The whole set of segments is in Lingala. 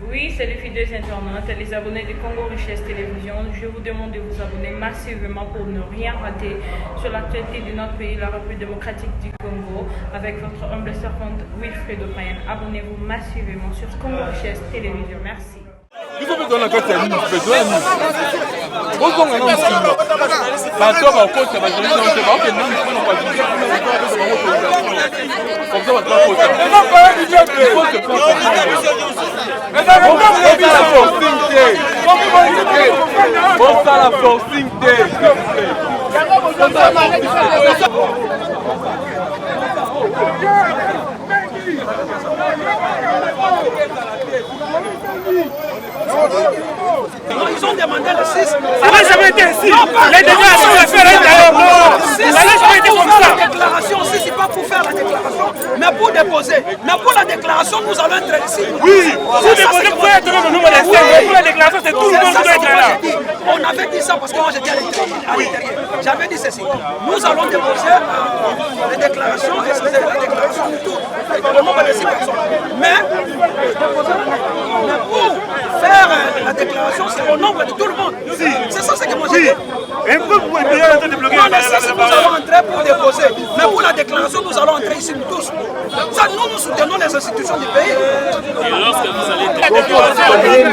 Oui, c'est les fidèles internautes, les abonnés de Congo Richesse Télévision. Je vous demande de vous abonner massivement pour ne rien rater sur l'actualité de notre pays, la République démocratique du Congo, avec votre humble servante Wilfred Opayen. Abonnez-vous massivement sur Congo Richesse Télévision. Merci. Ils ont demandé le 6. Ça n'a jamais été ainsi. Les déclarations à faire intérieure. Ça n'a jamais été comme ça. La déclaration aussi, c'est pas pour faire la déclaration, mais pour déposer. Mais pour la déclaration, nous allons être ici. Oui, pour déposer, vous pouvez être le nombre des cinq. Pour la déclaration, c'est tout le monde qui doit être là. On avait dit ça parce que moi j'étais à l'intérieur. J'avais dit ceci. Nous allons déposer les déclarations, et c'est la déclaration de tout. Le nombre de 6 personnes. Mais pour faire la déclaration, c'est au nombre de tout le monde. C'est ça ce que moi j'ai dit. Et pourquoi vous pouvez en train de bloquer la nous allons entrer pour déposer. Mais pour la déclaration, nous allons entrer ici nous tous. Ça, nous soutenons les institutions du pays. Et lorsque vous allez la déclaration, les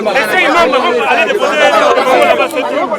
5 membres vont aller déposer là-bas, c'est tout.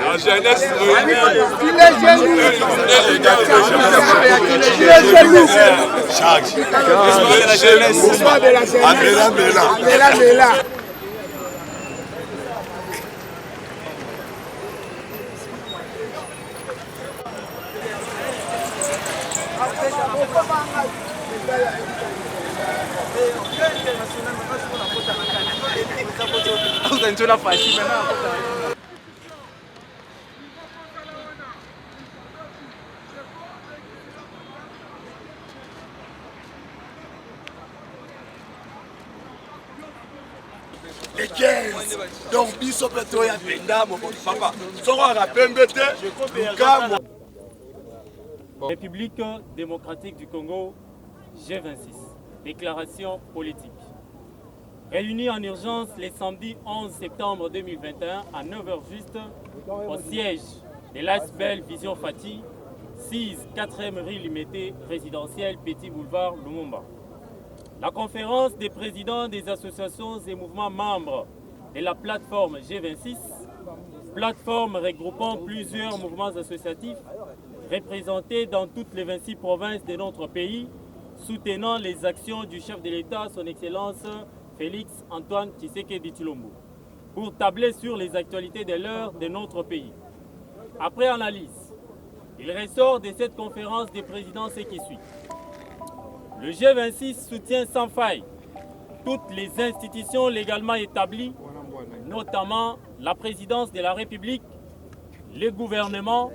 La jeunesse est réunie. La jeunesse les 15. Donc, biso petro ya penda mon papa. Soko rapembe te. République démocratique du Congo, G26. Déclaration politique. Réunis en urgence les samedis 11 septembre 2021 à 9h juste au siège de l'Asbel Vision Fati, 6 4e rue Limité, résidentielle Petit Boulevard Lumumba. La conférence des présidents des associations et mouvements membres de la plateforme G26, plateforme regroupant plusieurs mouvements associatifs représentés dans toutes les 26 provinces de notre pays, soutenant les actions du chef de l'État, son Excellence Félix Antoine Tshisekedi Tshilombo, pour tabler sur les actualités de l'heure de notre pays. Après analyse, il ressort de cette conférence des présidents ce qui suit. Le G26 soutient sans faille toutes les institutions légalement établies, notamment la présidence de la République, les gouvernements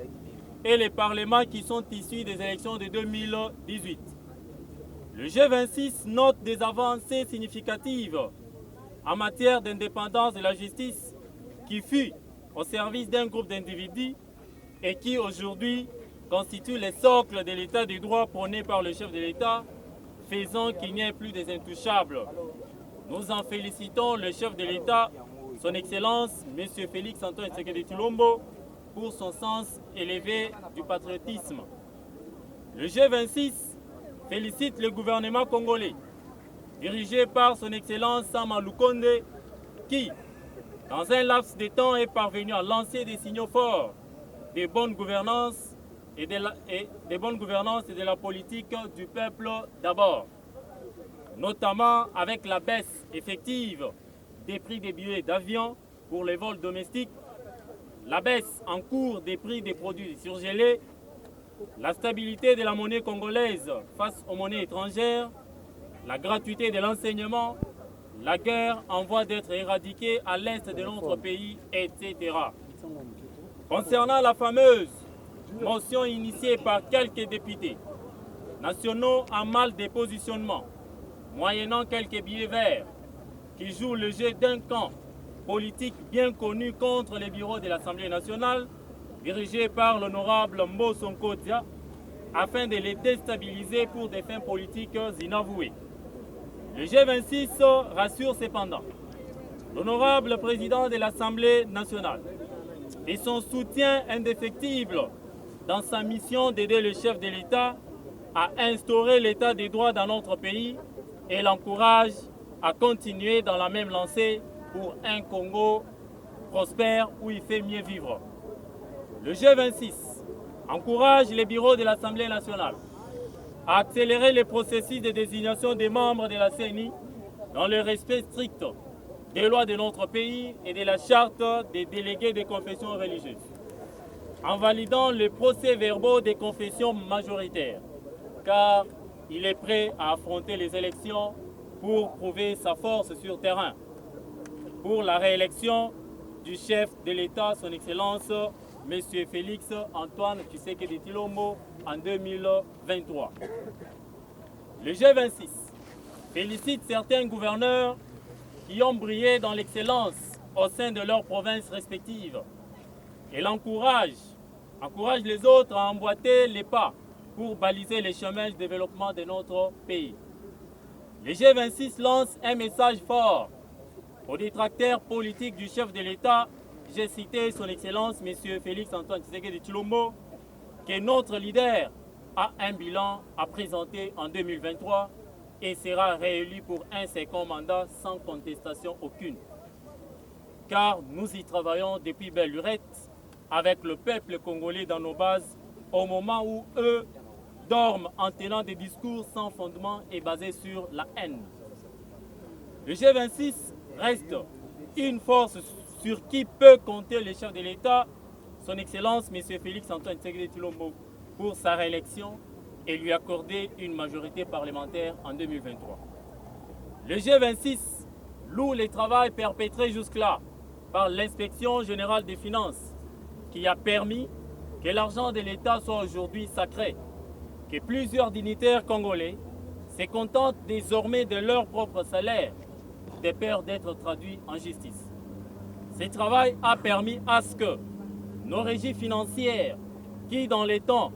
et les parlements qui sont issus des élections de 2018. Le G26 note des avancées significatives en matière d'indépendance de la justice qui fut au service d'un groupe d'individus et qui aujourd'hui constitue le socle de l'état de droit prôné par le chef de l'État, faisant qu'il n'y ait plus des intouchables. Nous en félicitons le chef de l'État, son Excellence, M. Félix Antoine Tshisekedi Tshilombo, pour son sens élevé du patriotisme. Le G26 félicite le gouvernement congolais, dirigé par son Excellence Sama Lukonde, qui, dans un laps de temps, est parvenu à lancer des signaux forts de bonne gouvernance et de la politique du peuple d'abord, notamment avec la baisse effective des prix des billets d'avion pour les vols domestiques, la baisse en cours des prix des produits surgelés, la stabilité de la monnaie congolaise face aux monnaies étrangères, la gratuité de l'enseignement, la guerre en voie d'être éradiquée à l'est de notre pays, etc. Concernant la fameuse motion initiée par quelques députés nationaux en mal de positionnement, moyennant quelques billets verts, qui jouent le jeu d'un camp politique bien connu contre les bureaux de l'Assemblée nationale, dirigé par l'honorable Mbo Sonko Dia, afin de les déstabiliser pour des fins politiques inavouées. Le G26 rassure cependant l'honorable président de l'Assemblée nationale et son soutien indéfectible dans sa mission d'aider le chef de l'État à instaurer l'état des droits dans notre pays et l'encourage à continuer dans la même lancée pour un Congo prospère où il fait mieux vivre. Le G26 encourage les bureaux de l'Assemblée nationale à accélérer le processus de désignation des membres de la CENI dans le respect strict des lois de notre pays et de la charte des délégués des confessions religieuses, en validant les procès-verbaux des confessions majoritaires, car il est prêt à affronter les élections pour prouver sa force sur terrain, pour la réélection du chef de l'État, son Excellence, M. Félix Antoine Tshisekedi Tshilombo, en 2023. Le G26 félicite certains gouverneurs qui ont brillé dans l'excellence au sein de leurs provinces respectives et encourage les autres à emboîter les pas pour baliser les chemins de développement de notre pays. Le G26 lance un message fort aux détracteurs politiques du chef de l'État. J'ai cité son Excellence, M. Félix Antoine Tshisekedi Tshilombo, que notre leader a un bilan à présenter en 2023 et sera réélu pour un second mandat sans contestation aucune. Car nous y travaillons depuis belle lurette avec le peuple congolais dans nos bases au moment où eux dorment en tenant des discours sans fondement et basés sur la haine. Le G26 reste une force sur qui peut compter le chef de l'État, son Excellence M. Félix Antoine Tshisekedi Tshilombo, pour sa réélection et lui accorder une majorité parlementaire en 2023. Le G26 loue les travaux perpétrés jusque-là par l'Inspection générale des finances, qui a permis que l'argent de l'État soit aujourd'hui sacré, que plusieurs dignitaires congolais se contentent désormais de leur propre salaire, de peur d'être traduits en justice. Ce travail a permis à ce que nos régies financières, qui dans les temps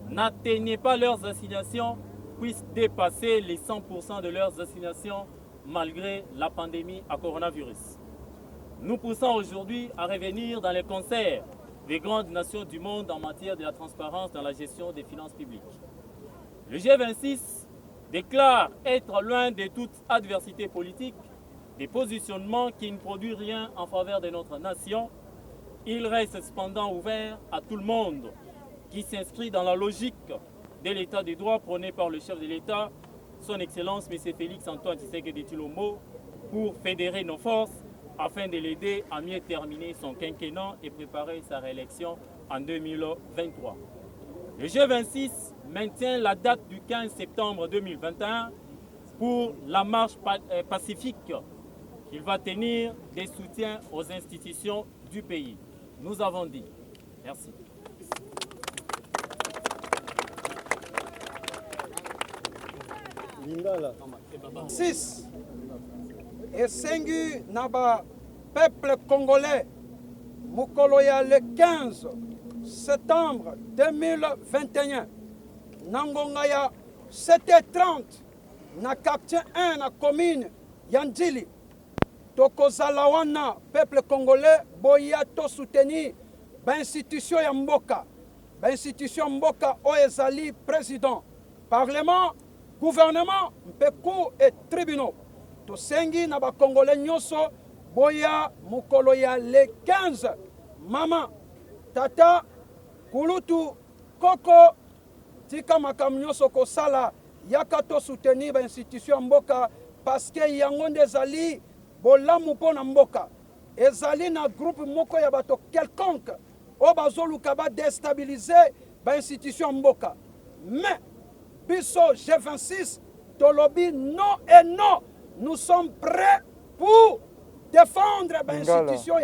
n'atteignaient pas leurs assignations, puissent dépasser les 100% de leurs assignations malgré la pandémie à coronavirus. Nous poussons aujourd'hui à revenir dans les concerts des grandes nations du monde en matière de la transparence dans la gestion des finances publiques. Le G26 déclare être loin de toute adversité politique, des positionnements qui ne produisent rien en faveur de notre nation. Il reste cependant ouvert à tout le monde qui s'inscrit dans la logique de l'état des droits prôné par le chef de l'État, son Excellence M. Félix Antoine Tshisekedi Tshilombo, pour fédérer nos forces afin de l'aider à mieux terminer son quinquennat et préparer sa réélection en 2023. Le G26 maintient la date du 15 septembre 2021 pour la marche pacifique qu'il va tenir des soutiens aux institutions du pays. Nous avons dit. Merci. Six. Esengi Naba, peuple congolais, Mukoloya le 15 septembre 2021, Nangongaya 7h30, na quartier 1 na commune Yandili, Tokozalawana, peuple congolais, boya to soutenir l'institution ya mboka, l'institution mboka oezali président, parlement, gouvernement, mpeku et tribunaux. Tosengi na ba congolais nyoso boya mukolo ya le 15 mama tata kulutu koko tika makambo nyoso kosala yaka to soutenir ba institution mboka parce que yango nde ezali bolamu mpona mboka ezali na groupe moko ya bato quelconque o bazoluka ba déstabiliser ba institution mboka. Mais biso G26 tolobi non et non, nous sommes prêts pour défendre ba institution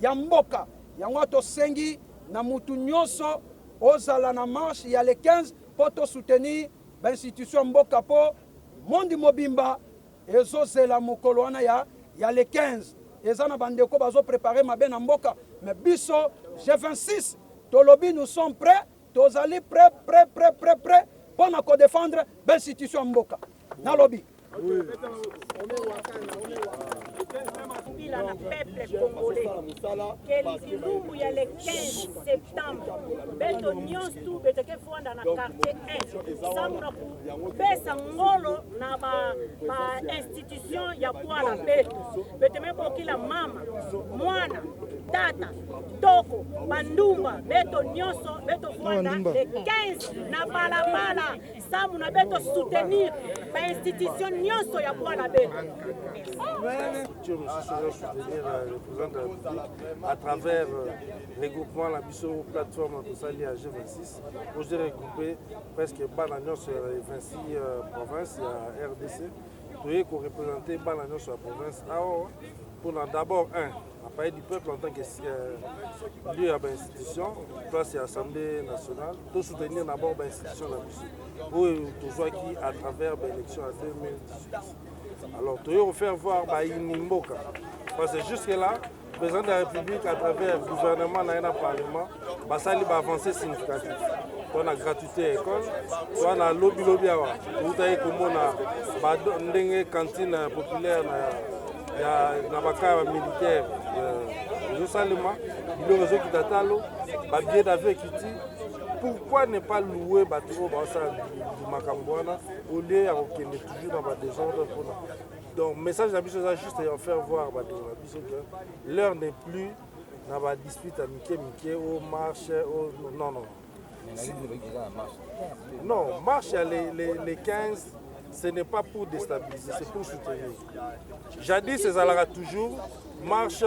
ya mboka. Yango to sengi na mutu nyonso ozala na marche ya le 15 pour to soutenir ba institution mboka po mondi mobimba ezozela mokolo wana ya le 15. Ezana bandeko bazo préparer mabe na mboka. Mais biso G26 tolobi nous sommes prêts, tozali prêts pour na défendre l'institution mboka. Na lobby. Oui. La peuple congolais que lumbu ya le 15 septembre beto nyonso beto ke fonda na quartier 1 samuna pesa ngolo na ba institution ya bwana beto beto mebo kila mama mwana tata toko bandumba beto nyonso beto fonda le 15 na balabala samuna beto soutenir ba institution nyonso ya bwana beto. Soutenir le président de la République à travers les groupements, la mission plateforme de Sali à G26. Aujourd'hui regroupé presque Banagnon sur les 26 provinces à RDC. Nous avons représenté Banagnon sur la province AO pour d'abord à parler du peuple en tant que lieu à l'institution, place c'est l'Assemblée nationale, pour soutenir d'abord l'institution de la mission. Pour toujours qui à travers l'élection en 2018. Alors, tu veux faire voir Nimboka. Parce que jusque-là, le président de la République, à travers le gouvernement et le Parlement, ça va avancer significatif. On a gratuité à l'école, on a lobby, on a une cantine populaire, il y a un cas militaire. Il y a un réseau qui t'attend, un billet d'avion qui dit. Pourquoi ne pas louer Baturo du Makambouana au lieu de toujours dans des désordre. Donc, le message de la mission, c'est juste de faire voir que l'heure n'est plus dans la dispute à Mickey, au marché, non. Non, marche les 15, ce n'est pas pour déstabiliser, c'est pour soutenir. Jadis, c'est Zalara toujours marche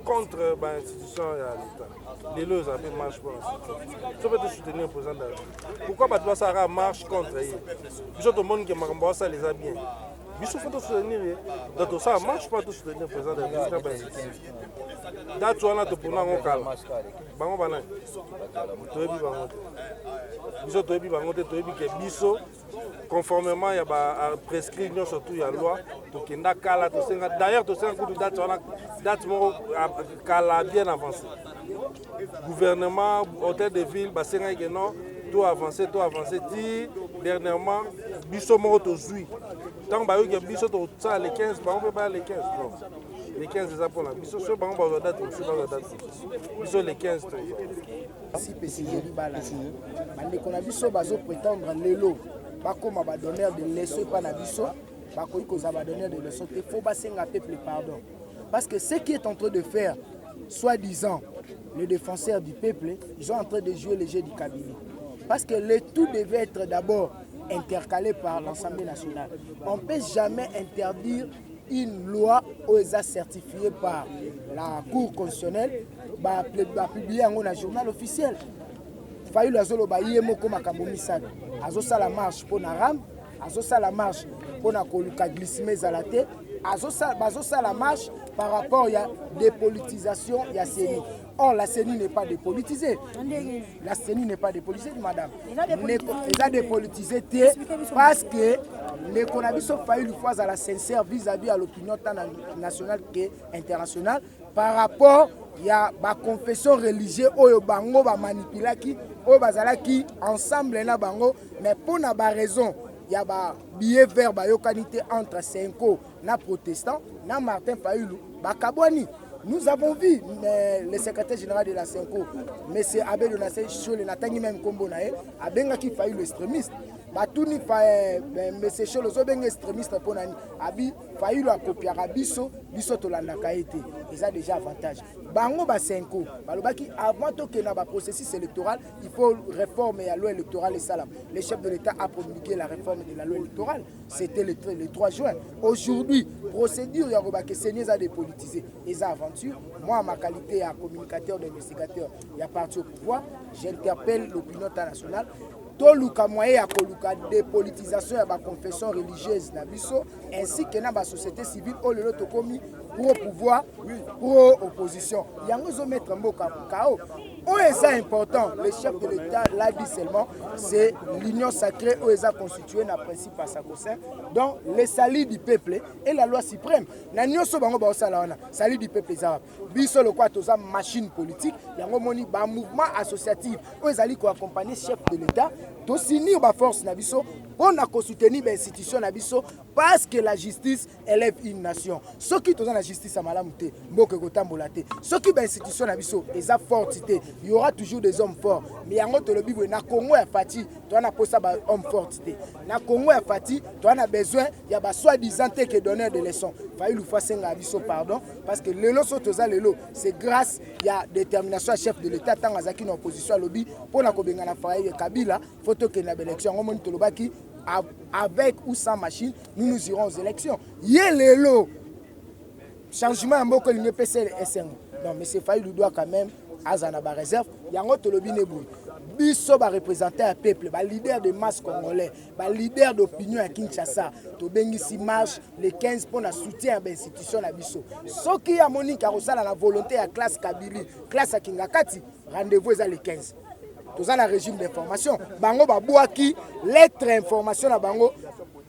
contre l'institution et l'État. Les lois avaient marche pour l'institution. Ça peut soutenir le président de la République. Pourquoi ça marche contre eux? Tout le monde qui m'a ça les a bien. Il faut soutenir. Donc ça marche pas de soutenir le président de la République. Date où on a tout pour nous en calme. Bango banane. Toyebi bangote. Biso toyebi bangote toyebi ke biso conformément ya ba prescrit surtout ya loi pour que ndakala to senga d'ailleurs to senga coup date on a date mo kala bien avancé. Gouvernement hôtel de ville ba senga que non tout avancé ti dernièrement biso mo to zui. Tant ba yo ke biso to ça les 15 ba on peut pas les 15 non. Les 15 c'est ça pour la biso so bango ba date aussi ba date. Biso les 15 to. Si PCG libala. Bande kona biso bazo prétendre lelo pas comme ba donneur de leçons pas na biso ba koyi ko za ba donneur de leçons il faut ba senga peuple pardon. Parce que ce qui est en train de faire soi-disant les défenseurs du peuple, ils sont en train de jouer le jeu du cabinet. Parce que le tout devait être d'abord intercalé par l'Assemblée nationale. On ne peut jamais interdire une loi aux certifiée par la Cour constitutionnelle, publiée dans le journal officiel. Il y a la marche pour la rame, la marche pour la glycémie à la tête, la marche par rapport à la dépolitisation de la CENI. Or, la CENI n'est pas dépolitisée. La CENI n'est pas dépolitisée, madame. Elle a dépolitisé parce que les cannabis ont failli une fois à la sincère vis-à-vis à l'opinion tant nationale qu'internationale par rapport à la confession religieuse au bango ba manipulaki au bazalaki ensemble na bango mais pour na ba raison il y a ba billet vert ba yokanité entre Senko na protestant na Martin Fayulu ba kabwani. Nous avons vu le secrétaire général de la Senko, M. Abel Donassé, Chole, Natangi même Kombonae, a bien qui failli l'extrémiste. Batouni M. Chole, Zobeng extrémiste pour Nani, Abi, failli la copier à Bisso, Bisso Tolanda Kaete. Ils ont déjà avantage. bango ba 5 ans balobaki avant que na ba processus électoral il faut réformer la loi électorale et salam. Le chef de l'État a promulgué la réforme de la loi électorale, c'était le 3 juin. Aujourd'hui, procédure ya robaki seigneur a dépolitisé et ça aventure. Moi, ma qualité de communicateur, d'investigateur, il y a parti au pouvoir, j'interpelle l'opinion internationale. Toluka moyen ya koluka dépolitisation ya ba confession religieuse na biso ainsi que na ba société civile au lelo to komi pour au pouvoir pour opposition yango zo mettre mboka kao. Oh, c'est important, le chef de l'État l'a dit seulement, c'est l'union sacrée où ils ont constitué un principe à sa cause. Donc, le salut du peuple et la loi suprême. Nous sommes salut du peuple arabe. Biso le quoi tous machine politique, il y a un mouvement associatif où ils allaient accompagner le chef de l'État, to signer ba force na biso pour soutenir l'institution na biso parce que la justice élève une nation. Ceux qui sont dans la justice à malamute, mboke kotambolate. Ceux qui l'institution na biso, ils ont fortité. Il y aura toujours des hommes forts. Mais en gros, le Bible, na Congo est fati, tu as pas ça homme fortité. Na Congo est fati, tu as besoin, il y a soi-disant que donneur de leçons. Faille ou face à biso pardon parce que le lot sotoza le lot, c'est grâce il y a détermination à chef de l'État tant azaki en opposition à lobby pour na kobenga na faille Kabila, photo que na élection on monte lobaki avec ou sans machine, nous irons aux élections. Yelelo changement en beaucoup de PC SN. Non mais c'est faille doit quand même azana ba réserve yango to lobi nebou biso ba représenter un peuple ba leader de masse congolais ba leader d'opinion à Kinshasa to bengisi marche les 15 pour na soutien à l'institution na biso soki ya Monique Arosala la volonté à classe Kabili classe à Kingakati rendez-vous est les 15 tous à la régime d'information bango ba boaki lettre information na bango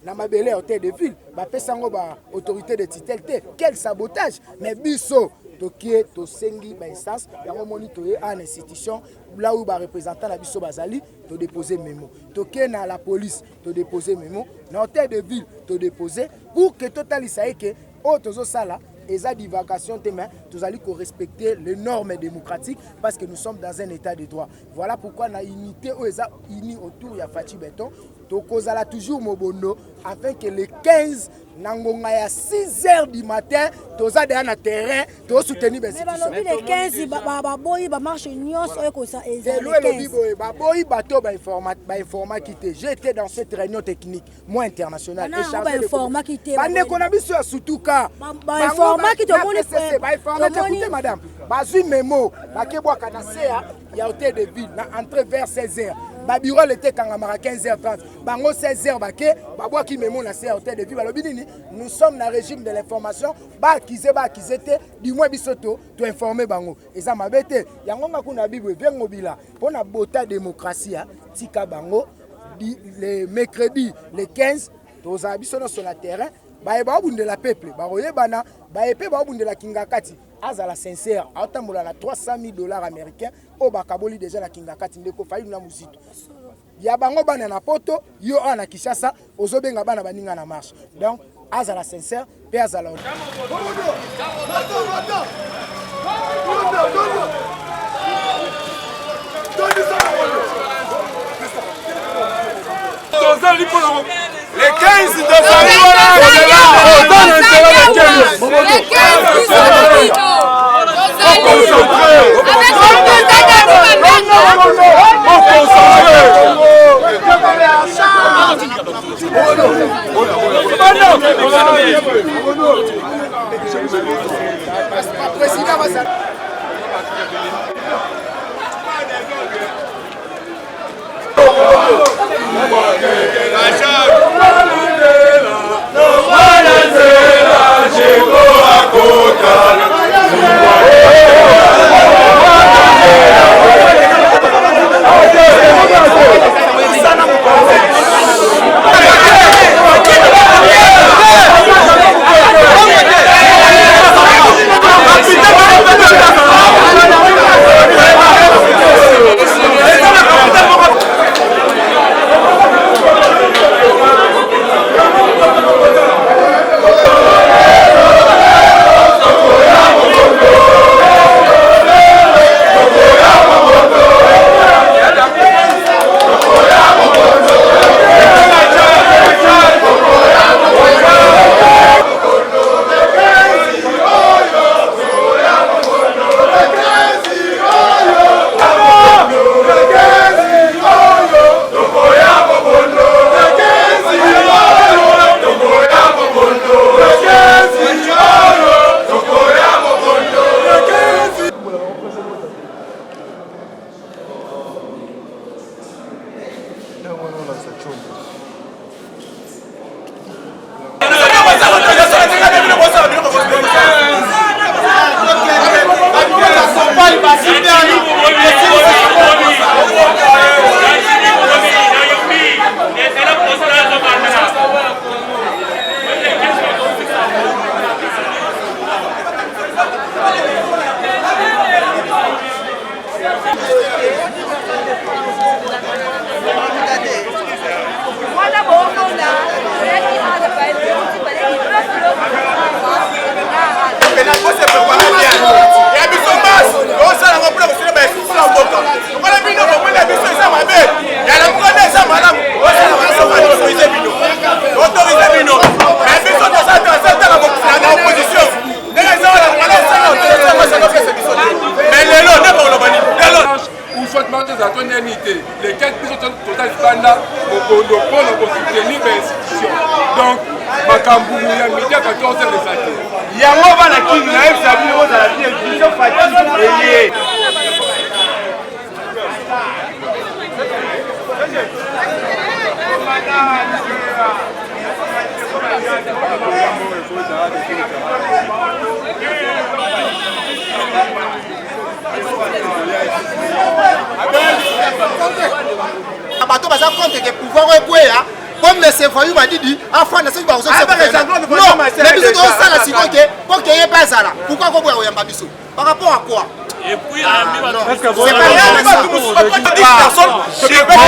na mabele hôtel de ville ba pesango ba autorité de titalité quel sabotage mais biso tokie to sengi ba instance yango monitorer en institution là où ba représentant la biso bazali to déposer mémo tokie na la police to déposer mémo na hôtel de ville to déposer pour que totalisa que o tozo sala et à divagation demain, nous allons respecter les normes démocratiques parce que nous sommes dans un état de droit. Voilà pourquoi nous avons unité unis autour de Fati Beton. Donc, nous allons toujours Mobono afin que les 15 nangonga ya 6h du matin, nous allons dans le terrain, nous soutenir les institutions. Mais les 15, baboyi ba marche nyos eko ça et les baboyi bato ba informa quitté. J'ai été dans cette réunion technique moi internationale et chargé de informa quitté. Ba ne konabiso surtout ka ba informa quitté ba informa écoutez madame. Bazui memo, ba kebwa kanasea ya hôtel de ville na entrée vers 16h. Ba bureau était kangamara 15h30. Bango 16h baké, ba ki memo na c'est hôtel de ville balobi nini. Nous sommes dans le régime de l'information. Ba kizete du moins bisoto to informer bango. Et ça m'a bête. Yango ngakuna bible vengo bila. Pona bota démocratie tika bango le mercredi le 15 to abisono sur le terrain. Ba eba bunde la peuple. Ba royebana ba epé ba bunde la Kingakati. Azala sincère, atambola na $300,000 américains au bakaboli déjà la Kingakati ndeko fayi na musito. Ya bango bana na poto, yo ana Kishasa, ozobenga bana baninga na marche. Donc azala sincère, pe azala. Les 15 de Paris, Chegou a conta. Les 4 personnes total Fanda, pour soutenir l'institution. Donc, Makambou, il y a midi à 14h de saté. Il y a un moment à qui il y a un sablier dans la vie, ils sont fatigués. Abato baza compte que pouvoir ekweya comme le voyou m'a dit afin de se voir non mais biso to sala siko ke pour que y pas ça pourquoi ko boya yamba biso par rapport à quoi Et puis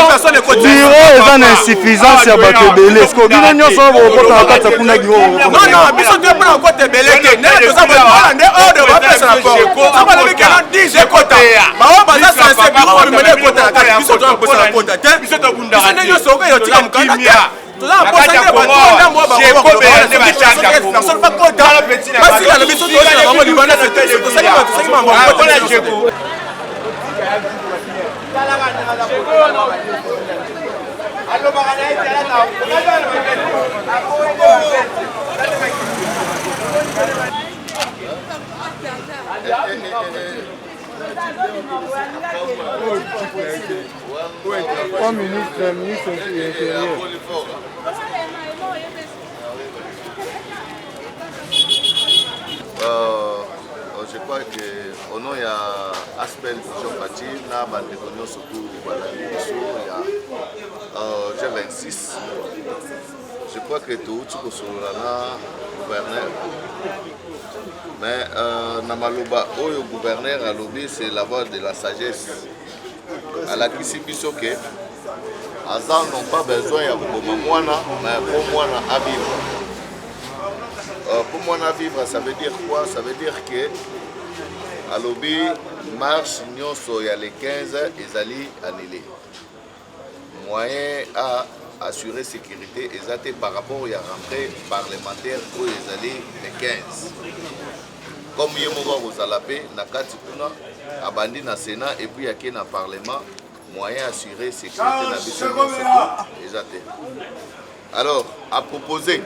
personne insuffisance ya bato belé est-ce que bino nyonso bokota kata kuna giwo non biso to pas côté belé ne to sa ba ne ordre ba pesa rapport ça va le canon 10 kota ba on baza censé biro bi mene kota kata biso to pesa kota te biso to bunda ne nyonso ko yo tika mukanda toza posanga batonda mwa personne pas kota basi la biso to sa ba libana c'était to sali ba to sali mambo ko je crois que au nom il y a Aspel Jean-Baptiste, na bandeko surtout G26. Je crois que tout le gouverneur. Mais Namaloba, le gouverneur à lobby, c'est la voix de la sagesse. À la Kisibiso que Azan n'ont pas besoin de moi, mais pour moi à vivre. Pour moi à vivre, ça veut dire quoi? Ça veut dire que à lobby marche nyonso ya les 15 ezali annulé. Moyen à assurer sécurité exacte par rapport à la rentrée parlementaire pour ezali les 15. Comme Yemova Rosalapé, Nakati Kuna, abandi na Sénat et puis yake na Parlement, moyen assurer sécurité na exacte. Alors, à proposer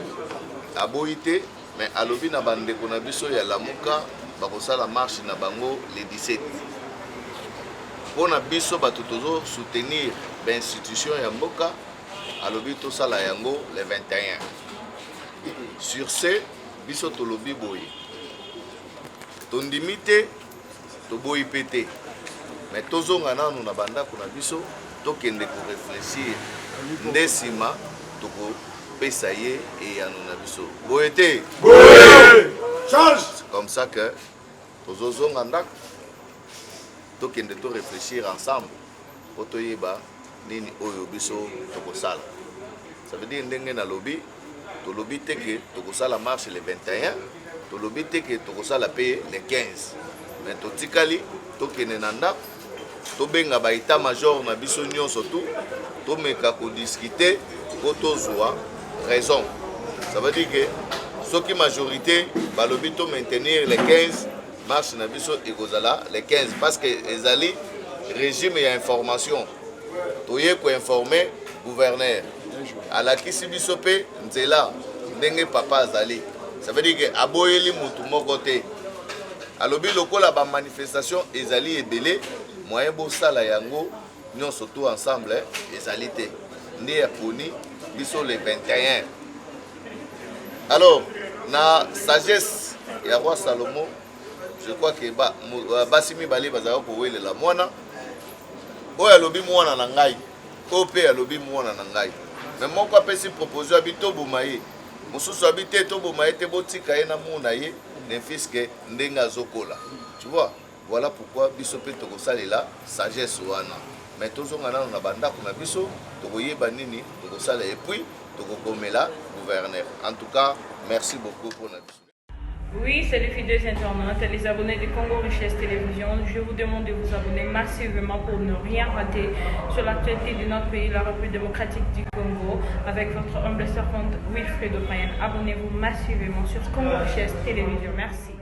à Boïté, mais à lobby na bande konabiso ya Lamuka, bakosa la marche na bango les 17. Pour na biso batutozo soutenir l'institution ya Mboka, à lobby to sala yango les 21. Sur ce, biso to lobby boy. Ton limité, to boy pété. Mais tozo ngana nous na banda kuna biso, to kende ko réfléchir. Ndesima to ko pesaye et ya nous na biso. Boyete. Change. C'est comme ça que tozo nganda to kende to réfléchir ensemble. Pour to yeba nini oyo biso to ko sala. Ça veut dire ndenge na lobby, to lobby teke to ko sala marche le 21. To lobby teke to ko sala paye le 15. Mais to tikali to kene nanda to benga ba état major na biso nyonso tout to meka ko discuter ko to zoa raison. Ça veut dire que ceux qui majorité ba lobby to maintenir les 15 marche na biso ekozala les 15 parce que ezali régime et information. To ye ko informer gouverneur à la kisibiso pe nzela ndenge papa azali. Ça veut dire que aboyeli mutu moko te. Alobi lokola ba manifestation ezali ebele moyen bo sala yango nyonso tout ensemble ezali te. nde ya poni biso le 21. Alors na sagesse ya roi Salomo, je crois que basi mibale bazala kowelela mwana oyo alobi mwana na ngai oyo mpe alobi mwana na ngai, me moko apesi proposition abi toboma ye, mosusu abi te toboma ye te, botika ye na muna ye nefiske ndenge azokola. Tu vois, voilà pourquoi biso mpe tokosalela sagesse wana, mais tozonga nano na bandako na biso tokoyeba nini tokosala epuis tokokomela gouverneur. En tout cas, merci beaucoup pour notre biso. Oui, c'est les fidèles internautes, les abonnés de Congo Richesse Télévision. Je vous demande de vous abonner massivement pour ne rien rater sur l'actualité de notre pays, la République démocratique du Congo, avec votre humble servante Wilfredo Payen. Abonnez-vous massivement sur Congo Richesse Télévision. Merci.